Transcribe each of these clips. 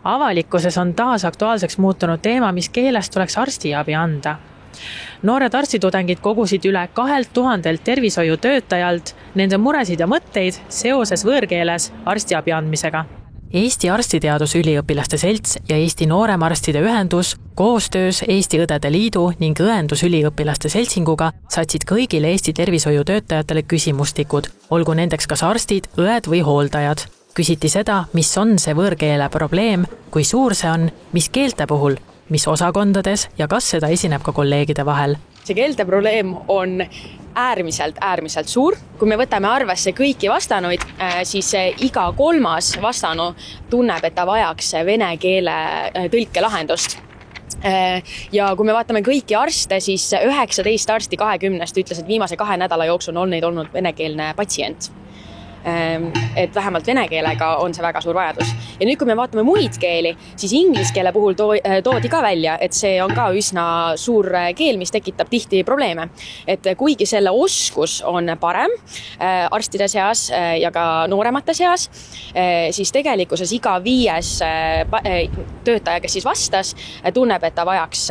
Avalikkuses on taas aktuaalseks muutunud teema, mis keeles tuleks arstiabi anda. Noored arstitudengid kogusid üle 2000 tervishoiutöötajalt nende muresid ja mõtteid seoses võõrkeeles arstiabi andmisega. Eesti Arstiteadusüliõpilaste Selts ja Eesti Nooremarstide Ühendus koostöös Eesti Õdede Liidu ning Õendusüliõpilaste Seltsinguga saatsid kõigile Eesti tervishoiutöötajatele küsimustikud, olgu nendeks kas arstid, õed või hooldajad. Küsiti seda, mis on see võõrkeele probleem, kui suur see on, mis keelte puhul, mis osakondades ja kas seda esineb ka kolleegide vahel. See keelte probleem on äärmiselt suur. Kui me võtame arvesse kõiki vastanuid, siis iga 3. vastanu tunneb, et ta vajaks vene keele tõlke lahendust. Ja kui me vaatame kõiki arste, siis 19 arsti 20 ütles, et viimase 2 nädala jooksul on neid olnud venekeelne patsient. Et vähemalt vene keelega on see väga suur vajadus. Ja nüüd, kui me vaatame muid keeli, siis inglise keele puhul toodi ka välja, et see on ka üsna suur keel, mis tekitab tihti probleeme. Et kuigi selle oskus on parem arstide seas ja ka nooremate seas, siis tegelikkuses iga 5. töötaja, kes siis vastas, tunneb, et ta vajaks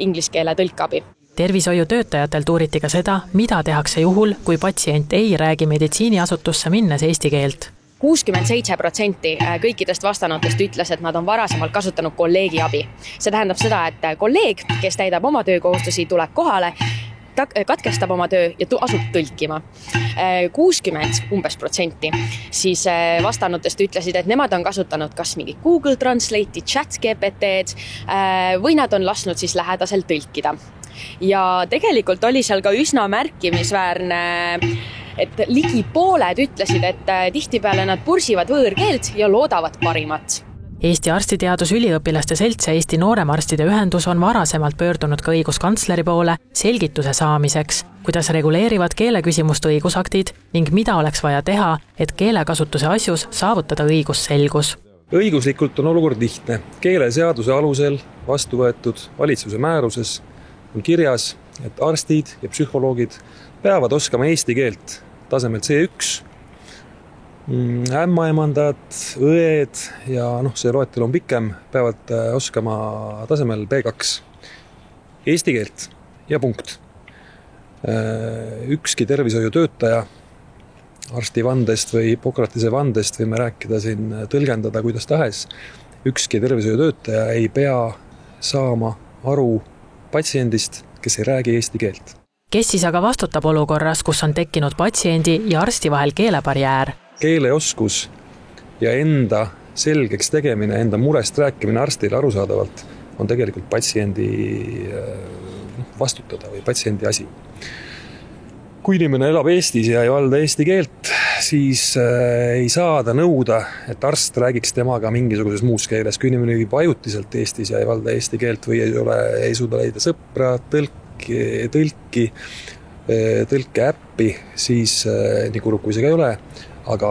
inglise keele tõlkeabi. Tervishoiutöötajatelt uuriti ka seda, mida tehakse juhul, kui patsient ei räägi meditsiiniasutusse minnes eesti keelt. 67% kõikidest vastanutest ütles, et nad on varasemalt kasutanud kolleegi abi. See tähendab seda, et kolleeg, kes täidab oma töökohustusi, tuleb kohale, katkestab oma töö ja asub tõlkima. 60% siis vastanutest ütlesid, et nemad on kasutanud kas mingi Google Translate'i, ChatGPT'd või nad on lasknud siis lähedasel tõlkida. Ja tegelikult oli seal ka üsna märkimisväärne, et ligi pooled ütlesid, et tihtipeale nad pursivad võõrkeelt ja loodavad parimat. Eesti Arstiteadusüliõpilaste Selts ja Eesti Nooremarstide Ühendus on varasemalt pöördunud ka õiguskantsleri poole selgituse saamiseks, kuidas reguleerivad keeleküsimust õigusaktid ning mida oleks vaja teha, et keelekasutuse asjus saavutada õigusselgus. Õiguslikult on olukord lihtne. Keeleseaduse alusel vastu võetud valitsuse määruses on kirjas, et arstid ja psühholoogid peavad oskama eesti keelt tasemel C1, ämmaemandad, õed ja see loetel on pikem, peavad oskama tasemel B2 eesti keelt ja punkt. Ükski tervishoiutöötaja arsti vandest või Hippokratese vandest võime rääkida siin tõlgendada kuidas tahes. Ükski tervishoiutöötaja ei pea saama aru patsiendist, kes ei räägi eesti keelt. Kes siis aga vastutab olukorras, kus on tekkinud patsiendi ja arsti vahel keelebarjäär? Keeleoskus ja enda selgeks tegemine, enda murest rääkimine arstile arusaadavalt on tegelikult patsiendi vastutada või patsiendi asi. Kui inimene elab Eestis ja ei valda eesti keelt, siis ei saa ta nõuda, et arst räägiks temaga mingisuguses muus keeles. Kui inimene viib ajutiselt Eestis ja ei valda eesti keelt või ei suuda leida sõpra, tõlke äppi, siis nii kurb kui see ka ei ole, aga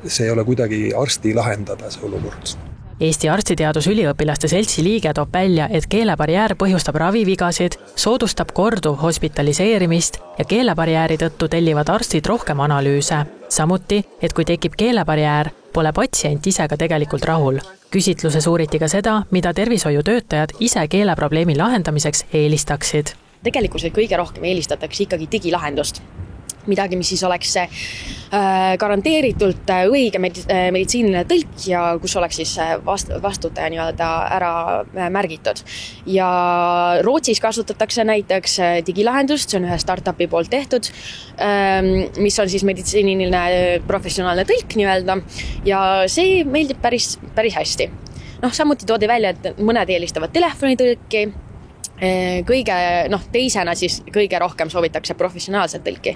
see ei ole kuidagi arsti lahendada see olukord. Eesti Arstiteadusüliõpilaste Seltsi liige toob välja, et keelebarjäär põhjustab ravivigasid, soodustab korduv hospitaliseerimist ja keelebarjääri tõttu tellivad arstid rohkem analüüse. Samuti, et kui tekib keelebarjäär, pole patsient ise ka tegelikult rahul. Küsitluses uuriti ka seda, mida tervishoiutöötajad ise keeleprobleemi lahendamiseks eelistaksid. Tegelikult kõige rohkem eelistatakse ikkagi digilahendust. Midagi, mis siis oleks garanteeritult õige meditsiiniline tõlk ja kus oleks siis vastutaja nii-öelda ära märgitud. Ja Rootsis kasutatakse näiteks digilahendust, see on ühe startupi poolt tehtud, mis on siis meditsiiniline professionaalne tõlk nii-öelda ja see meeldib päris hästi. Samuti toodi välja, et mõned eelistavad telefonitõlki, teisena siis kõige rohkem soovitakse professionaalset tõlki.